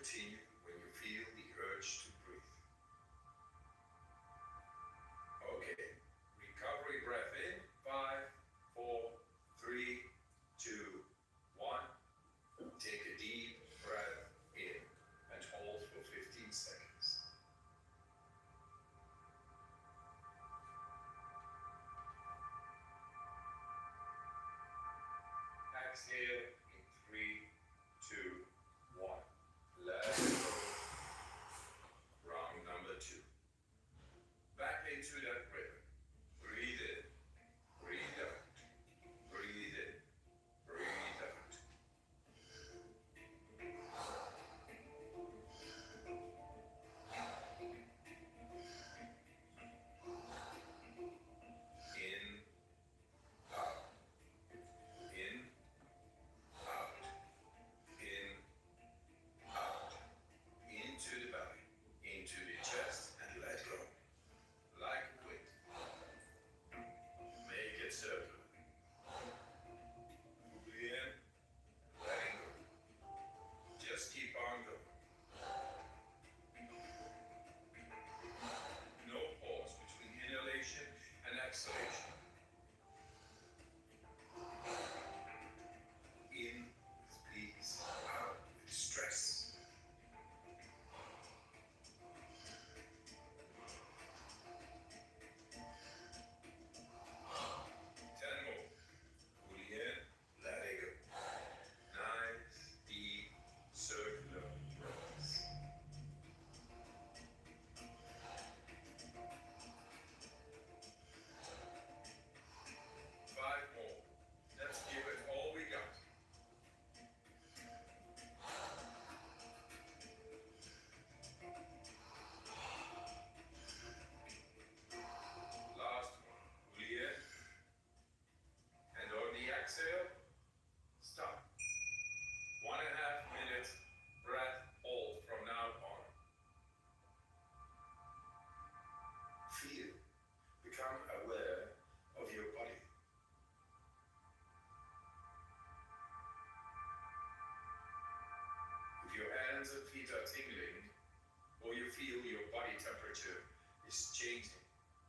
continue when you feel the urge to breathe. Okay, recovery breath in, 5, 4, 3, 2, 1. Take a deep breath in and hold for 15 seconds. Exhale in 3, 2, 1. Let it go. Round number 2. Back into that rhythm. Breathe in, breathe out, breathe in, breathe out. In, out, in, out, in, out, into the belly, into the chest, and let go. Like a wind. Make it circular. Fully in, letting go. Just keep on going. No pause between inhalation and exhalation. In with peace, out with stress. 10 more. Fully in, letting go. Nice, deep, circular breaths. 5 more. Let's give it all we got. Last one. Fully in. And on the exhale, stop. 1.5 minutes breath hold from now on. Feel, become aware of your body. If your hands and feet are tingling, or you feel your body temperature is changing,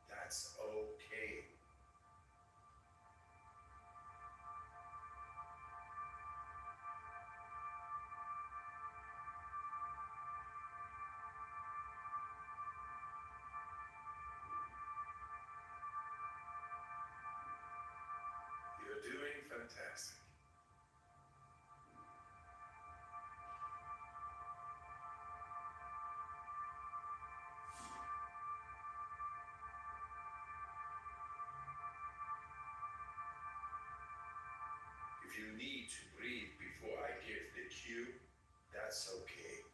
that's okay. You're doing fantastic. If you need to breathe before I give the cue, that's okay.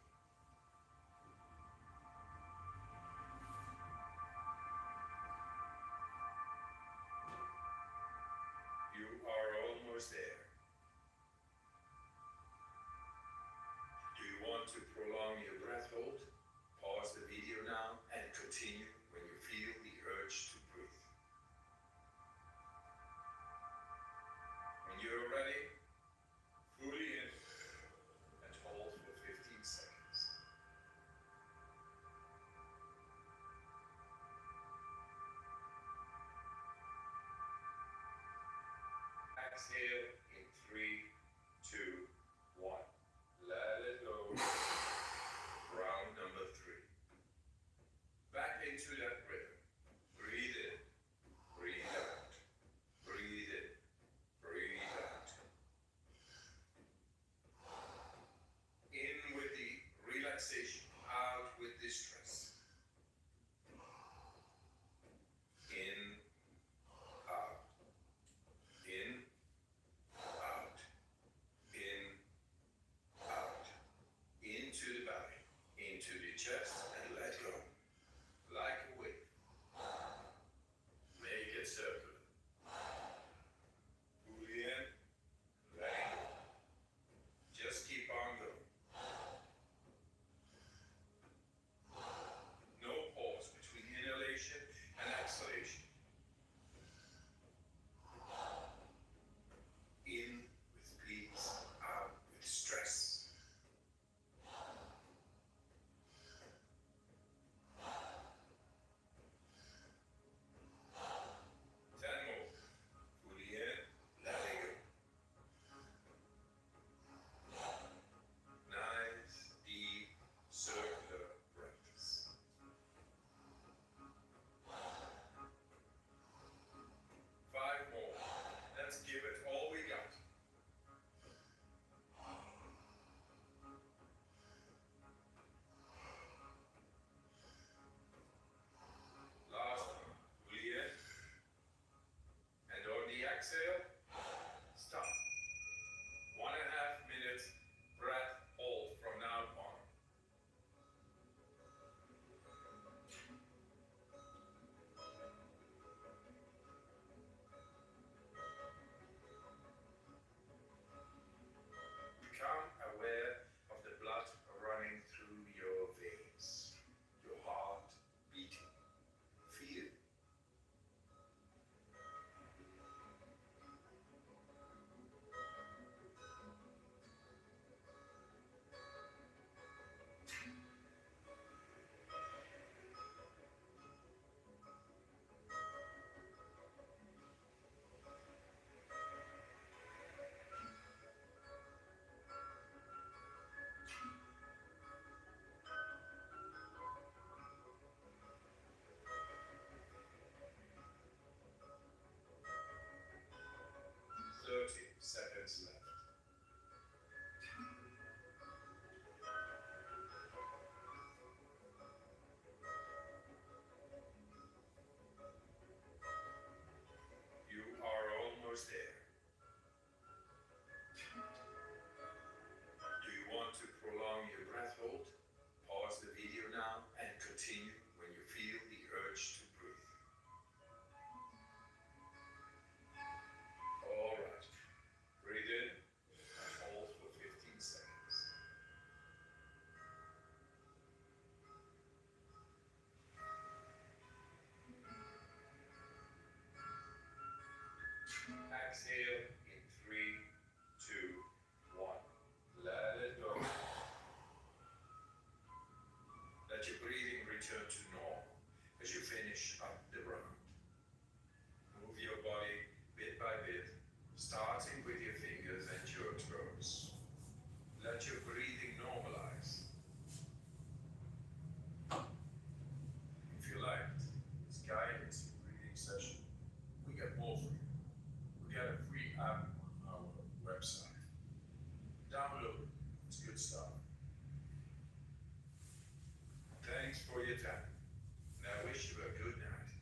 You are almost there. Do you want to prolong your breath hold? Pause the video now and continue when you feel the urge to breathe. When you're ready, fully in and hold for 15 seconds. Exhale in 3, 2, 1. Let it go. Round number 3. Back into continue when you feel the urge to breathe. All right. Breathe in and hold for 15 seconds. Exhale in 3, 2, 1. Let it go. Let your breathing return to normal as you finish up the round. Move your body bit by bit, starting with your fingers and your toes. Let your breathing normalize. If you liked this guided breathing session, we got more for you. We got a free app on our website. Download it. It's good stuff. Thanks for your time. And I wish you a good night,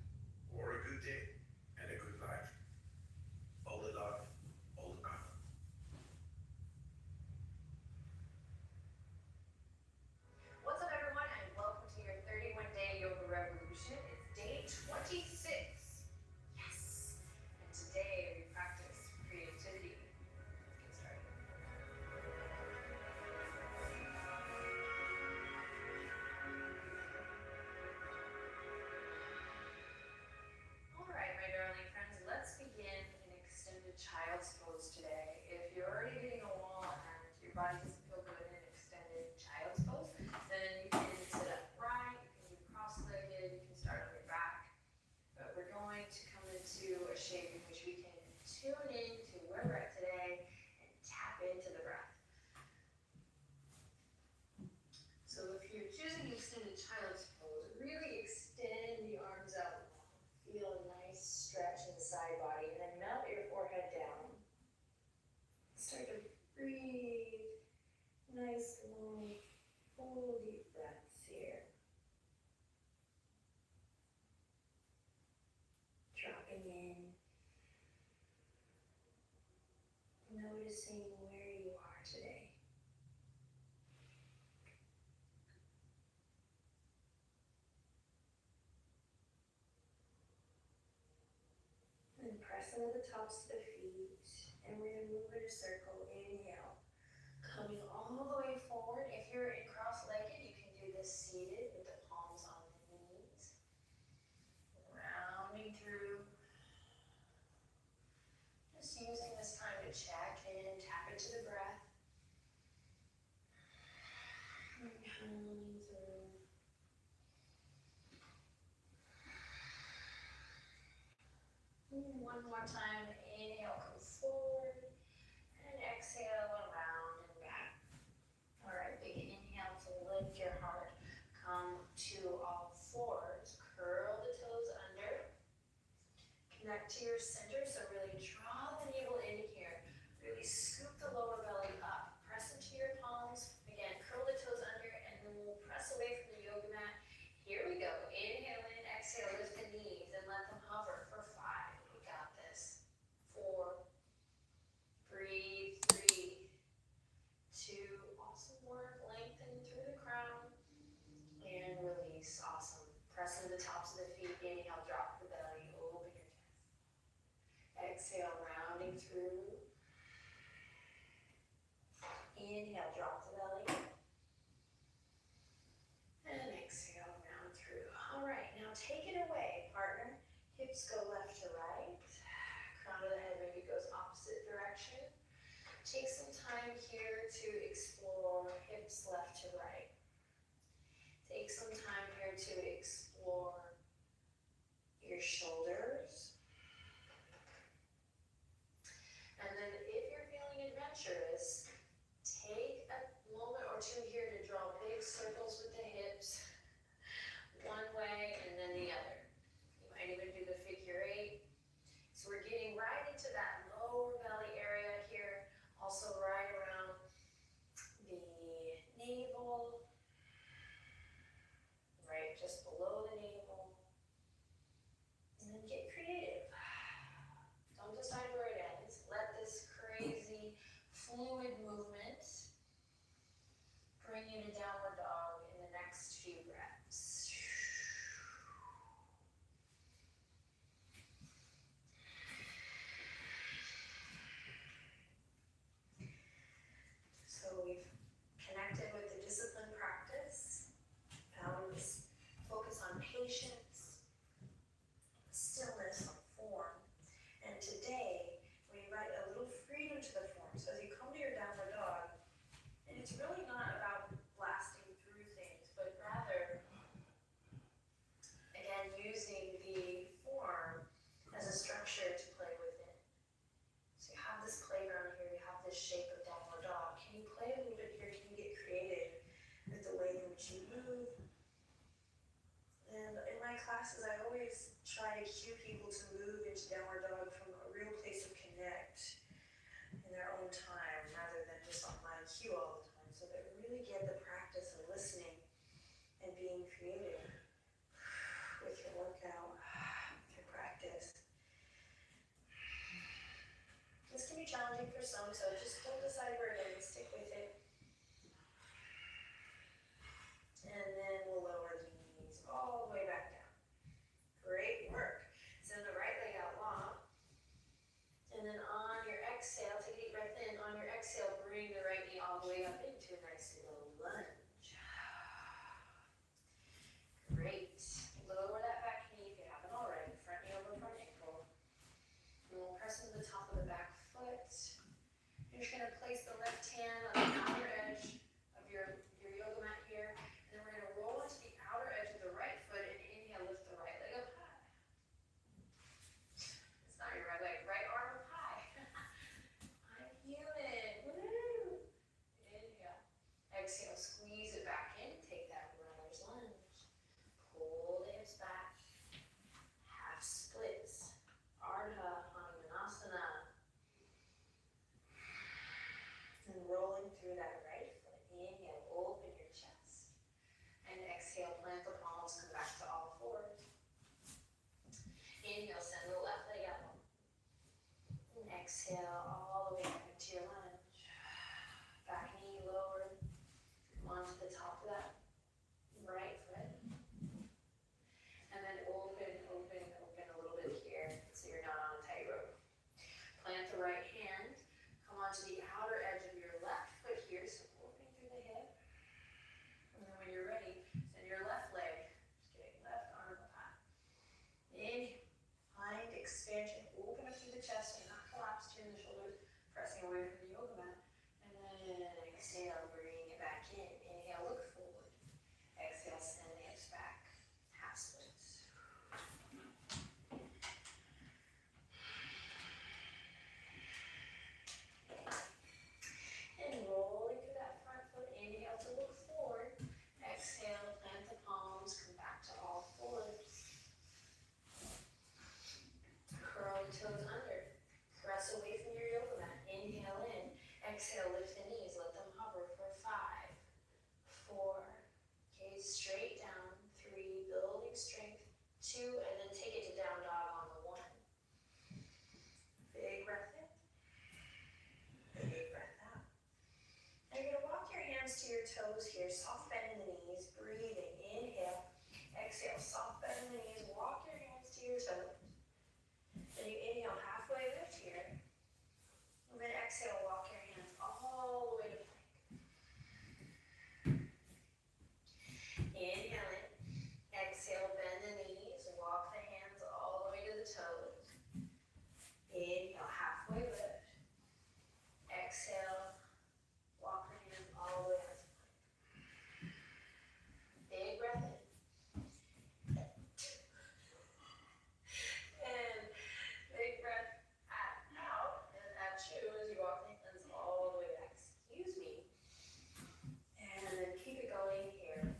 or a good day, and a good life. All the love, all the power. What's up, everyone, and welcome to your 31-day yoga revolution. It's day 26. Yes. And today we practice creativity. Let's get started. All right, my darling friends, let's begin in extended child's pose today. If you're already hitting a wall and your body doesn't feel good in extended child's pose, then you can sit upright, you can do cross-legged, you can start on your back. But we're going to come into a shape in which we can tune in to where we're at today and tap into the breath. So if you're choosing extended child's pose, really extend the arms out. Feel a nice stretch in the side body, and then melt your forehead down. Start to breathe. Nice, long, full, deep breaths here. Dropping in. Noticing where you are today. And press into the tops of the feet, and we're going to move in a circle. Inhale, coming all the way forward. If you're in cross-legged, you can do this seated with the palms on the knees. Rounding through. Just using this time to check in, tap into the breath. And coming through. One more time, inhale, come forward, and exhale, around and back. All right, big inhale to lift your heart. Come to all fours, curl the toes under. Connect to your center, so really draw the navel in here. Really scoop the lower belly up. Press into your palms. Again, curl the toes under, and then we'll press away from the yoga mat. Here we go. Inhale in, exhale, lift the knees, and let them hover for 5. We got this. 4. Breathe. 3, 2. Awesome work. Lengthen through the crown. And release. Awesome. Press into the tops of the feet. Inhale, drop the belly. Open your chest. Exhale, rounding through. Inhale, drop the belly. And exhale, round through. All right, now take it away, partner. Hips go left to right. Crown of the head maybe goes opposite direction. Take some time here to explore hips left to right. Take some time here to explore your shoulders. And then if you're feeling adventurous, take a moment or two here to draw big circles with the hips, one way and then the other. You might even do the figure 8. So we're getting right into that lower belly area here, also right around the navel, right just below the navel. And then get creative. Don't decide where it ends. Let this crazy fluid movement bring you to downward dog in the next few breaths. creative with your workout, with your practice. This can be challenging for some, so just don't decide where it is, stick with it. And then we'll lower the knees all the way back down. Great work. Send the right leg out long. And then on your exhale, take a deep breath in. On your exhale, bring the right knee all the way up into a nice low lunge. Great. Lower that back knee if you haven't already. Front knee over front ankle. And we'll press into the top of the back foot. You're just going to place the left hand on the outer edge of your yoga mat here. And then we're going to roll into the outer edge of the right foot and inhale, lift the right leg up high. It's not your right leg, right arm up high. I'm human. Woo! Inhale. Exhale, squeeze it back in. Take that runner's lunge. Pull the hips back. Half splits. Ardha Hanumanasana. And rolling through that right foot. Inhale, open your chest. And exhale, plant the palms, come back to all fours. Inhale, send the left leg out. And exhale, all the way up into your lunge. Back knee lowered. Come on to the top of that right foot. And then open a little bit here so you're not on a tightrope. Plant the right hand. Come on to the outer edge of your left foot here, so opening through the hip. And then when you're ready, send your left leg, just kidding, left arm up high. Inhale, find expansion, open up through the chest, and not collapse, turn the shoulders, pressing away from the yoga mat. And then exhale, bring it back in. Inhale, look forward. Exhale, send the hips back, half splits. And rolling through that front foot, inhale to look forward. Exhale, plant the palms, come back to all fours. Curl the toes under. Press away from your yoga mat. Inhale in. Exhale, lift the knees. Let them hover for 5, 4. Gaze straight down. 3, building strength. 2, and then take it to down dog on the 1. Big breath in. Big breath out. Now you're going to walk your hands to your toes here. Soft bend in the knees. Breathing. Inhale. Exhale. Soft bend in the knees. Walk your hands to your toes. Then you inhale, halfway lift here. And then exhale, walk your hands all the way to plank. Inhale in. Exhale, bend the knees. Walk the hands all the way to the toes. Inhale, halfway lift. Exhale, walk the hands all the way out to plank. Big breath in. And big breath out and at you as you walk the hands all the way back. Excuse me. And then keep it going here.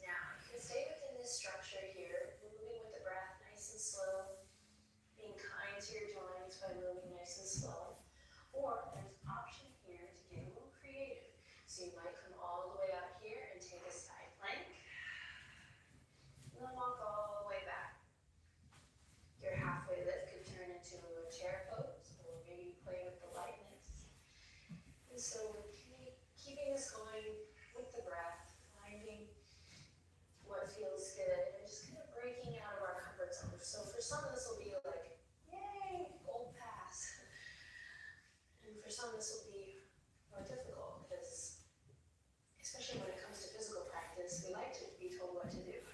Now, you can stay within this structure here, moving with the breath nice and slow, being kind to your joints by moving nice and slow. Or there's an option here to get a little creative. So you might come all the way out here and take a side plank. And then walk all the way back. Your halfway lift could turn into a chair pose, or maybe play with the lightness. And so we're keeping this going with the breath, finding what feels good, and just kind of breaking out of our comfort zone. So for some of this will be like, yay, old pass. And for some this will be more difficult because, especially when it comes to physical practice, we like to be told what to do.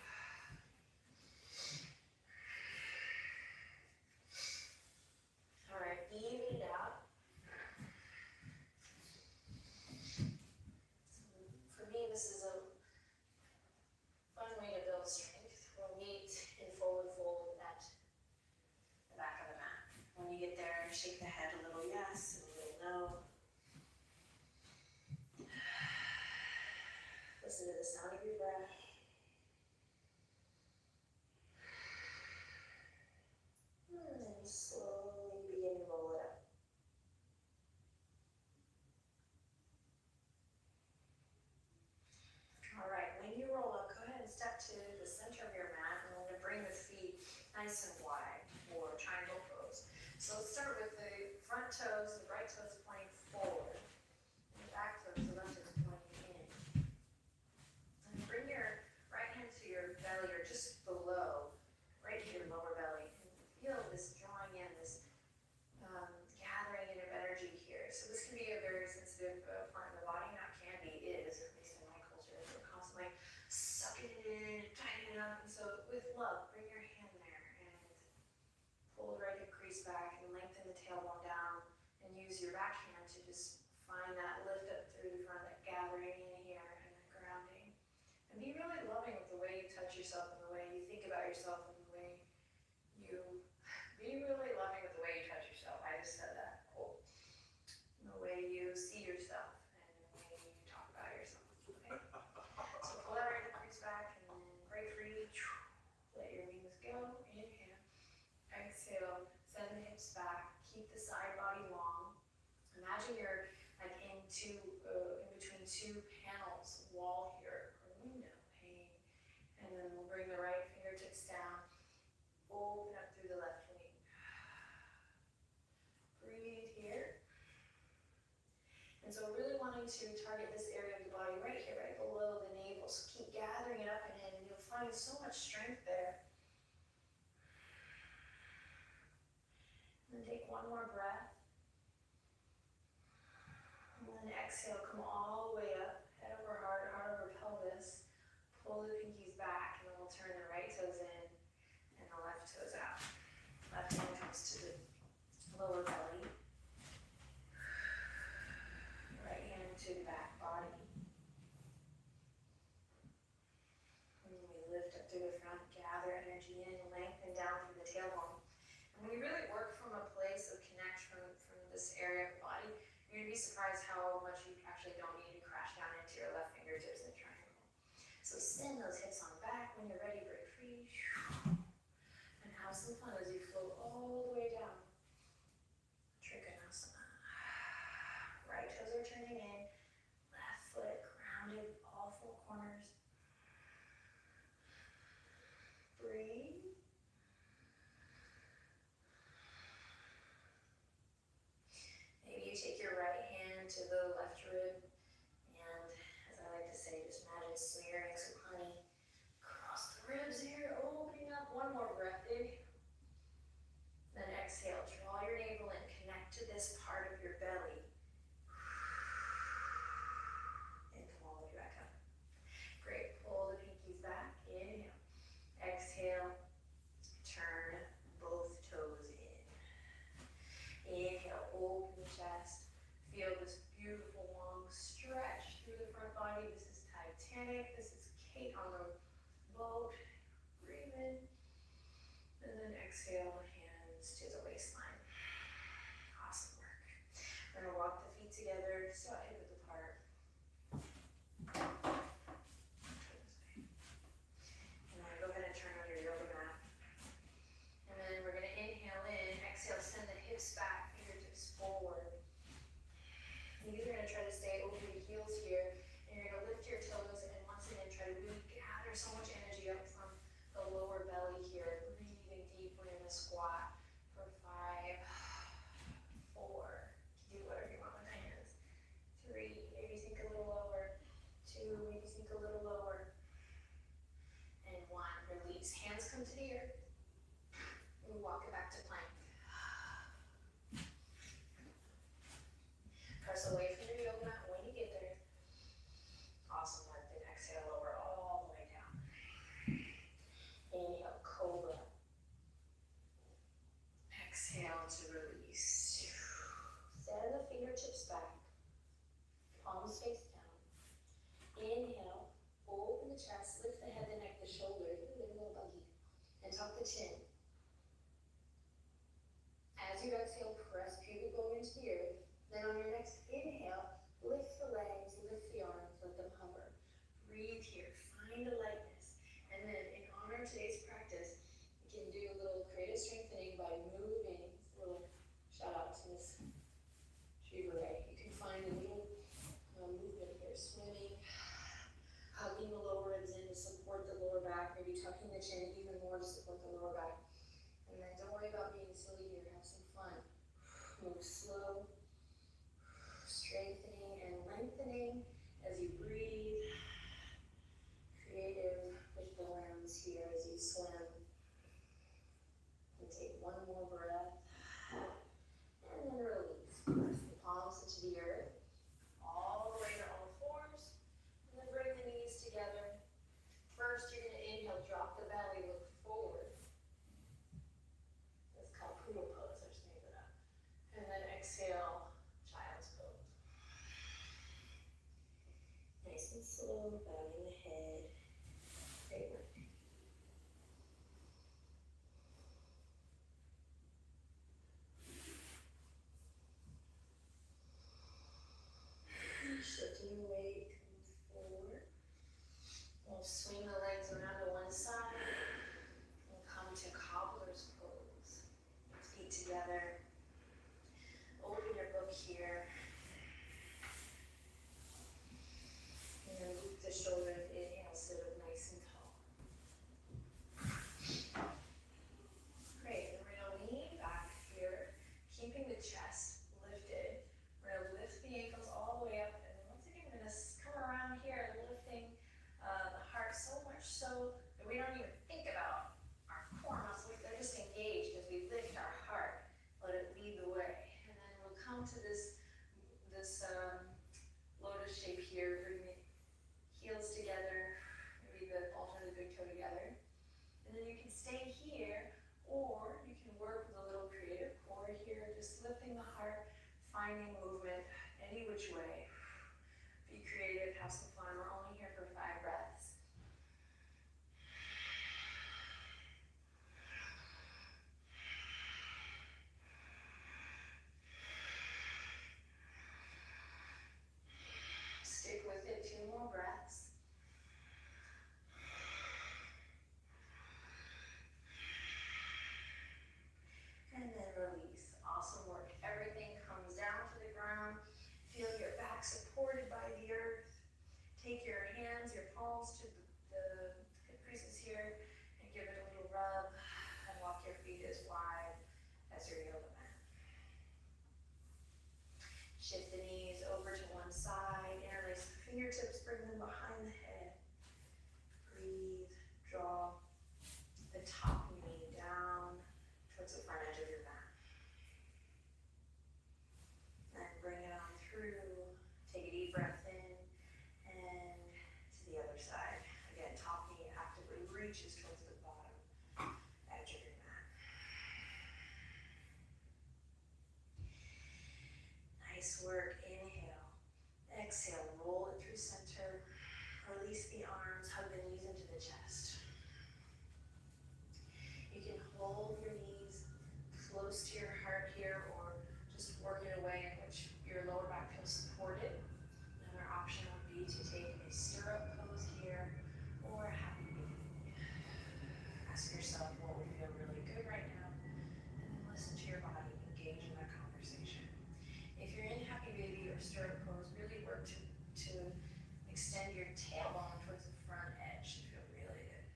All right, even it out. For me, this is a fun way to build strength. We'll meet in forward fold at the back of the mat. When you get there, shake the head a little yes and a little no. Listen to the sound of your breath. And then slowly begin to roll it up. All right, when you roll up, go ahead and step nice and wide for triangle pose. So let's start with the front toes, the right toes pointing forward, and the back toes, the left toes pointing in. And bring your right hand to your belly or just below, right to your lower belly. And feel this drawing in, this gathering in of energy here. So this can be a very sensitive part of the body, not can be, is, at least in my culture. We're constantly sucking it in, tightening it up. And so with love, bring your hand there and pull the right hip crease back and lengthen the tailbone down and use your back hand to just find that lift up through the front, that gathering in here and that grounding. And be really loving with the way you touch yourself and the way you think about yourself and the way you be really loving with the way you touch yourself. I just said that. Cool. And the way you see yourself and the way you talk about yourself. Okay? So pull that right hip crease back and then break free. Let your wings go. Inhale. Exhale. Send the hips back. Keep the side body long. Imagine you're like in between two panels, wall here, or window pane. And then we'll bring the right fingertips down. Open up through the left wing. Breathe here. And so really wanting to target this area of the body right here, right below the navel. So keep gathering it up and in, and you'll find so much strength there. And then take one more breath. And then exhale, come all the way up, head over heart, heart over pelvis. Pull the pinkies back, and then we'll turn the right toes in and the left toes out. Left hand comes to the lower belly. Right hand to the back body. And then we lift up through the front, gather energy in, lengthen down from the tailbone. And we really work from a place of connection from this area of the body. You're going to be surprised how much you actually don't need to crash down into your left fingertips in a triangle. So send those hips on back. When you're ready, break free. And have some fun as you float all the way down. Trikonasana. Right toes are turning in. Left foot grounded, all four corners. Breathe. Maybe you take your right hand to the left rib, and as I like to say, just imagine smearing some honey across the ribs here, opening up. One more breath, big. Then exhale, draw your navel in, connect to this part of your belly. And come all the way back up. Great, pull the pinkies back, inhale. Exhale, turn both toes in. Inhale, open the chest. Feel this beautiful long stretch through the front body. This is Titanic. This is Kate on the boat. Breathe in. And then exhale, hands to the waistline. Awesome work. We're going to walk the feet together, so hip width apart. And then go ahead and turn on your yoga mat. And then we're going to inhale in, exhale, send the hips back, fingertips forward. And you're going to try to stay over the heels here, and you're going to lift your toes, and once again, try to really gather so much energy up from the lower belly here, breathing deeply in the squat for 5, 4, do whatever you want with the hands, 3, maybe sink a little lower, 2, maybe sink a little lower, and 1, release. Hands come to the earth. We walk it back to plank. Press away from your yoga mat when you get there. Awesome work. Then exhale, lower all the way down. Inhale, cobra. Exhale to release. Send the fingertips back. Palms face down. Inhale, open the chest, lift the head, the neck, the shoulders, a little buggy, and tuck the chin. As you exhale, press pubic bone into the earth. Then on your next inhale, lift the legs, lift the arms, let them hover. Breathe here, find a lightness. And then in honor of today's practice, you can do a little creative strengthening by moving. A little shout out to Miss Chivere. You can find a little movement here, swimming, hugging the lower ribs in to support the lower back, maybe tucking the chin even more to support the lower back. Move slow, strengthening and lengthening as you breathe. Creative with the limbs here as you swim. And take one more breath. And then release. Press the palms into the earth. All the way to all fours. And then bring the knees together. First, you're going to inhale, drop the belly, look forward. It's called poodle pose, I just made it up. And then exhale, child's pose. Nice and slow, bowing the head. Great work. Shifting your weight, come forward. We'll swing the legs around to one side. We'll come to cobbler's pose. Feet together. Open your book here. And then loop the shoulders. Inhale, sit up nice and tall. Great. And we're going to lean back here, keeping the chest lifted. We're going to lift the ankles all the way up. And then once again, we're going to come around here, lifting the heart so much so that we don't even think about our core muscles. They're just engaged as we lift our heart. Let it lead the way. And then we'll come to this lotus shape here. Bring the heels together, maybe the alternate big toe together. And then you can stay here, or you can work with a little creative core here, just lifting the heart, finding movement any which way. Be creative, have some fun. We're only here for 5 breaths. Stick with it, 2 more breaths. And then release. Awesome work. Everything comes down to the ground. Feel your back supported by the earth. Take your hands, your palms to the hip creases here and give it a little rub and walk your feet as wide as your yoga mat. Shift the knees over to one side. Interlace the fingertips, bring them behind the head. Breathe, draw the top knee down towards the front edge of your mat. And bring it on through. Take a deep breath in and to the other side. Again, top knee actively reaches towards the bottom edge of your mat. Nice work. Inhale. Exhale. Roll it through center. Release the arms. Hug the knees into the chest. You can hold your knees close to your heart here, or just work in a way in which your lower back feels supported. Another option would be to take a stirrup pose here, or a happy baby. Ask yourself what would feel really good right now, and then listen to your body, engage in that conversation. If you're in happy baby or stirrup pose, really work to extend your tailbone towards the front edge to feel really good.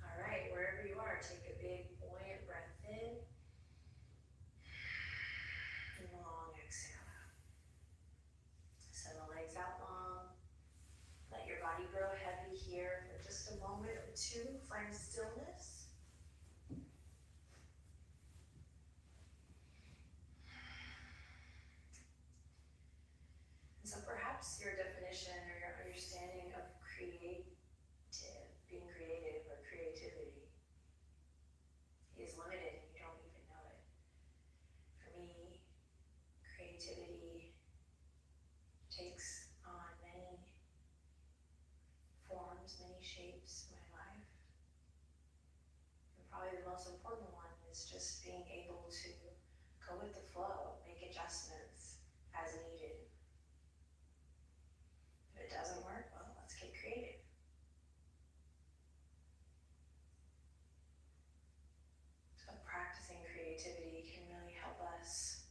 All right, wherever you are, take a big buoyant breath in and a long exhale out. Send the legs out long. Let your body grow heavy here for just a moment or two. Find stillness. And so perhaps your definition or your understanding of being creative or creativity is limited and you don't even know it. For me, creativity takes on many forms, many shapes in my life. And probably the most important one is just being able to go with the flow, make adjustments as needed. If it doesn't work, well, let's get creative. So practicing creativity can really help us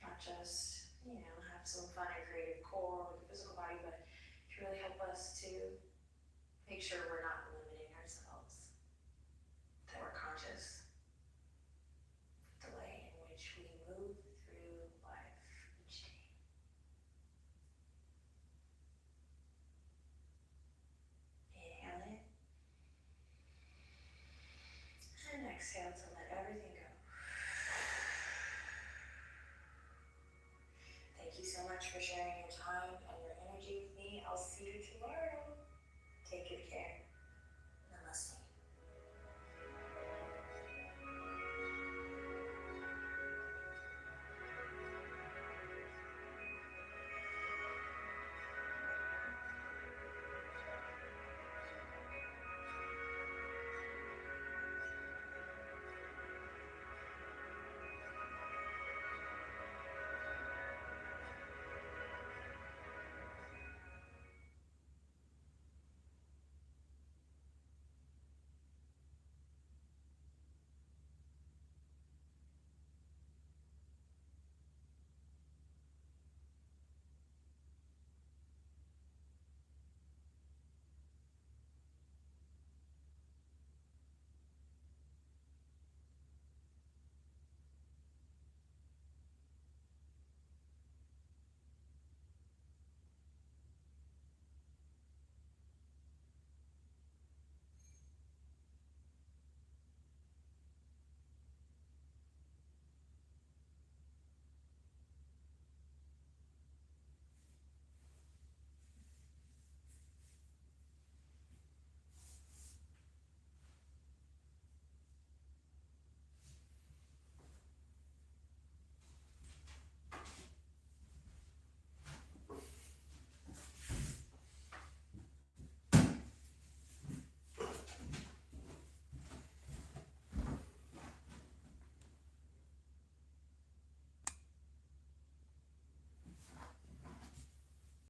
not just, have some fun and creative core with the physical body, but can really help us to make sure we're not